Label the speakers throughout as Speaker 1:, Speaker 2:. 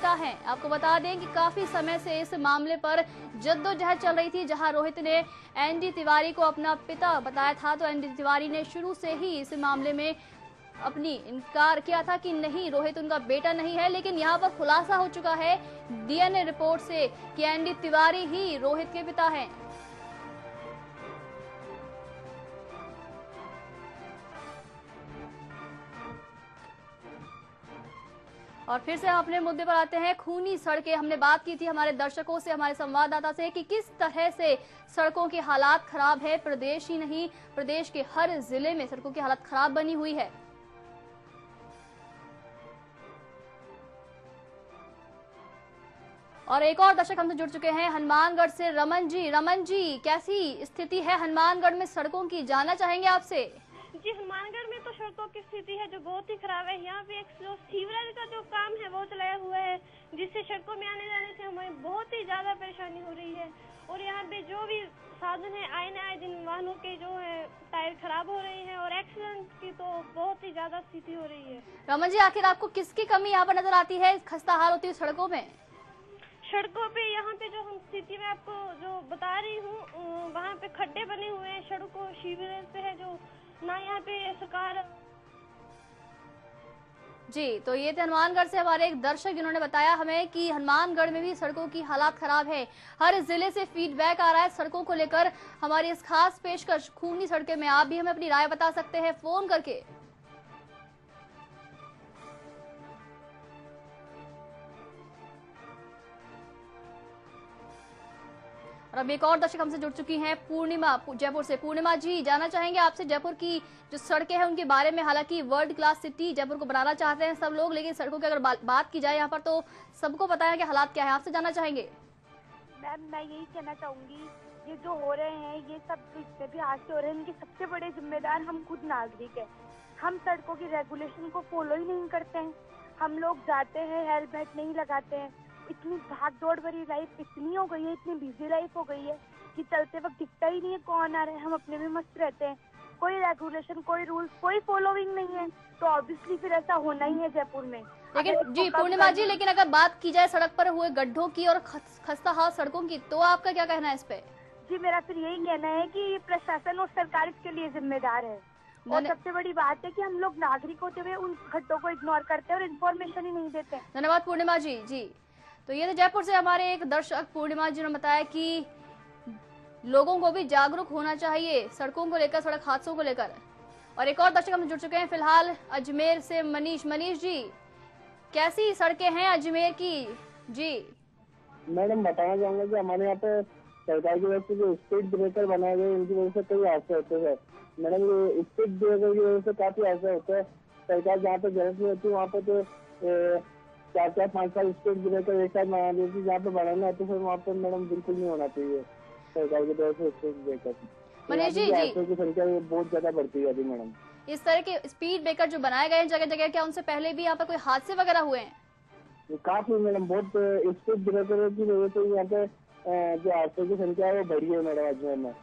Speaker 1: पिता हैं। आपको बता दें कि काफी समय से इस मामले पर जद्दोजहद चल रही थी, जहां रोहित ने एनडी तिवारी को अपना पिता बताया था, तो एनडी तिवारी ने शुरू से ही इस मामले में अपनी इनकार किया था कि नहीं, रोहित उनका बेटा नहीं है। लेकिन यहाँ पर खुलासा हो चुका है डीएनए रिपोर्ट से कि एनडी तिवारी ही रोहित के पिता हैं। और फिर से हम अपने मुद्दे पर आते हैं, खूनी सड़कें। हमने बात की थी हमारे दर्शकों से, हमारे संवाददाता से, कि किस तरह से सड़कों की हालात खराब है। प्रदेश ही नहीं, प्रदेश के हर जिले में सड़कों की हालत खराब बनी हुई है। और एक और दर्शक हमसे जुड़ चुके हैं हनुमानगढ़ से, रमन जी। रमन जी, कैसी स्थिति है हनुमानगढ़ में सड़कों की, जानना चाहेंगे आपसे।
Speaker 2: जी, हनुमानगढ़ में तो सड़कों की स्थिति है जो बहुत ही खराब है। यहाँ पे एक जो सीवरेज का जो काम है वो चलाया हुआ है, जिससे सड़कों में आने जाने से हमें बहुत ही ज्यादा परेशानी हो रही है। और यहाँ पे जो भी साधन है, आए दिन वाहनों के जो है टायर खराब हो रहे हैं और एक्सीडेंट की तो बहुत ही ज्यादा स्थिति हो रही है।
Speaker 1: रमन जी, आखिर आपको किसकी कमी यहाँ पर नजर आती है, खस्ता हाल होती है सड़कों में?
Speaker 2: सड़कों पे यहाँ पे जो हम स्थिति में आपको जो बता रही हूँ, वहाँ पे खड्डे बने हुए हैं, सड़कों सीवरेज पे है जो ना यहाँ पे सरकार।
Speaker 1: जी, तो ये थे हनुमानगढ़ से हमारे एक दर्शक जिन्होंने बताया हमें कि हनुमानगढ़ में भी सड़कों की हालात खराब है। हर जिले से फीडबैक आ रहा है सड़कों को लेकर। हमारी इस खास पेशकश खूनी सड़कें में आप भी हमें अपनी राय बता सकते हैं फोन करके। और अब एक और दर्शक हमसे जुड़ चुकी हैं पूर्णिमा जयपुर से। पूर्णिमा जी, जानना चाहेंगे आपसे जयपुर की जो सड़कें हैं उनके बारे में। हालांकि वर्ल्ड क्लास सिटी जयपुर को बनाना चाहते हैं सब लोग, लेकिन सड़कों की अगर बात की जाए यहाँ पर तो सबको पता है कि हालात क्या है। आपसे जानना चाहेंगे।
Speaker 3: मैम, मैं यही कहना चाहूंगी, ये जो हो रहे हैं ये सब जितने भी हादसे हो रहे हैं इनके सबसे बड़े जिम्मेदार हम खुद नागरिक है। हम सड़कों की रेगुलेशन को फॉलो ही नहीं करते हैं। हम लोग जाते हैं, हेलमेट नहीं लगाते हैं। इतनी भाग दौड़ भरी लाइफ इतनी हो गई है, इतनी बिजी लाइफ हो गई है कि चलते वक्त दिखता ही नहीं है कौन आ रहा है। हम अपने में मस्त रहते हैं, कोई रेगुलेशन, कोई रूल्स, कोई फॉलोइंग नहीं है, तो ऑब्वियसली फिर ऐसा होना ही है जयपुर में।
Speaker 1: लेकिन जी पूर्णिमा जी, लेकिन अगर बात की जाए सड़क पर हुए गड्ढों की और खस्ता हाल सड़कों की, तो आपका क्या कहना है इस पे?
Speaker 3: जी, मेरा फिर यही कहना है कि प्रशासन और सरकार इसके लिए जिम्मेदार है। और सबसे बड़ी बात है कि हम लोग नागरिक होते हुए उन गड्ढों को इग्नोर करते हैं और इन्फॉर्मेशन ही नहीं देते।
Speaker 1: धन्यवाद पूर्णिमा जी। जी, तो ये जयपुर से हमारे एक दर्शक पूर्णिमा जी ने बताया कि लोगों को भी जागरूक होना चाहिए सड़कों को लेकर, सड़क हादसों को लेकर। और एक और दर्शक हम जुड़ चुके हैं फिलहाल अजमेर से, मनीष। मनीष जी, कैसी सड़कें हैं अजमेर की? जी
Speaker 4: मैडम, बताना चाहूंगा कि हमारे यहाँ पे सरकार की वजह से जो स्पीड ब्रेकर बनाए गए उनकी वजह से कई हादसे होते हैं। मैडम, ये स्पीड ब्रेकर की वजह से काफी हादसे होते हैं। सरकार जहाँ पे जरूरत नहीं होती वहाँ पे तो 4-5 स्पीड ब्रेकर एक साथ बना देती, जहाँ पे बनाना है तो फिर वहाँ पे मैडम बिल्कुल नहीं होना चाहिए सरकार की तरफ से स्पीड ब्रेकर।
Speaker 1: मनीष जी,
Speaker 4: की संख्या बहुत ज्यादा बढ़ती है मैडम।
Speaker 1: इस तरह के स्पीड ब्रेकर जो बनाए गए हैं जगह जगह, क्या उनसे पहले भी यहाँ पर कोई हादसे वगैरह हुए हैं?
Speaker 4: काफी मैडम, बहुत स्पीड ब्रेकर की वजह से यहाँ पे जो हादसों की संख्या है वो बढ़ी है मैडम अजमेर में।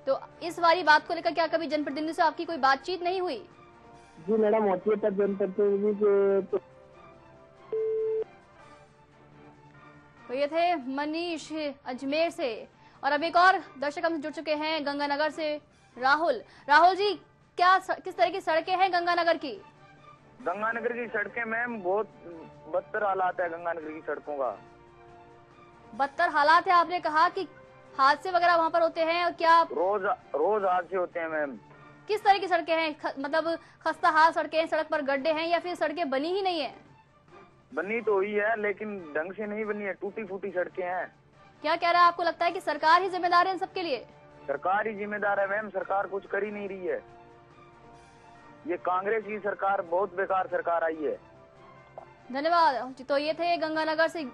Speaker 1: तो इस वाली बात को लेकर क्या कभी जनप्रतिनिधि से आपकी कोई बातचीत नहीं हुई?
Speaker 4: जी मैडम, होती है तब जनप्रतिनिधि।
Speaker 1: तो ये थे मनीष अजमेर से। और अब एक और दर्शक हमसे जुड़ चुके हैं गंगानगर से, राहुल। राहुल जी, किस तरह की सड़कें हैं गंगानगर की?
Speaker 5: गंगानगर की सड़कें मैम बहुत बदतर हालात है गंगानगर की सड़कों का।
Speaker 1: बदतर हालात है, आपने कहा कि हादसे वगैरह वहाँ पर होते हैं? और क्या
Speaker 5: रोज हादसे होते हैं मैम?
Speaker 1: किस तरह की सड़कें हैं? मतलब खस्ता हाल सड़कें, सड़क पर गड्ढे हैं, या फिर सड़कें बनी ही नहीं है?
Speaker 5: बनी तो हुई है लेकिन ढंग से नहीं बनी है, टूटी फूटी सड़कें हैं।
Speaker 1: क्या कह रहा है, आपको लगता है कि सरकार ही जिम्मेदार है इन सबके लिए?
Speaker 5: सरकार ही जिम्मेदार है मैम, सरकार कुछ कर ही नहीं रही है। ये कांग्रेस की सरकार बहुत बेकार सरकार आई है।
Speaker 1: धन्यवाद। तो ये थे गंगानगर से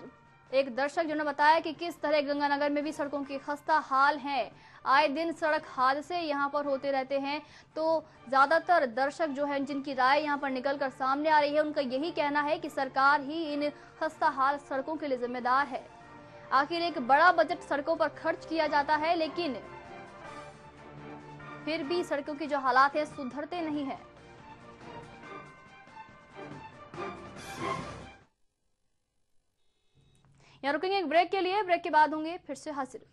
Speaker 1: एक दर्शक जिन्होंने बताया कि किस तरह गंगानगर में भी सड़कों की खस्ता हाल है। आए दिन सड़क हादसे यहाँ पर होते रहते हैं। तो ज्यादातर दर्शक जो हैं जिनकी राय यहाँ पर निकलकर सामने आ रही है, उनका यही कहना है कि सरकार ही इन खस्ता हाल सड़कों के लिए जिम्मेदार है। आखिर एक बड़ा बजट सड़कों पर खर्च किया जाता है, लेकिन फिर भी सड़कों की जो हालात है सुधरते नहीं है। यहाँ रुकेंगे एक ब्रेक के लिए, ब्रेक के बाद होंगे फिर से हाजिर।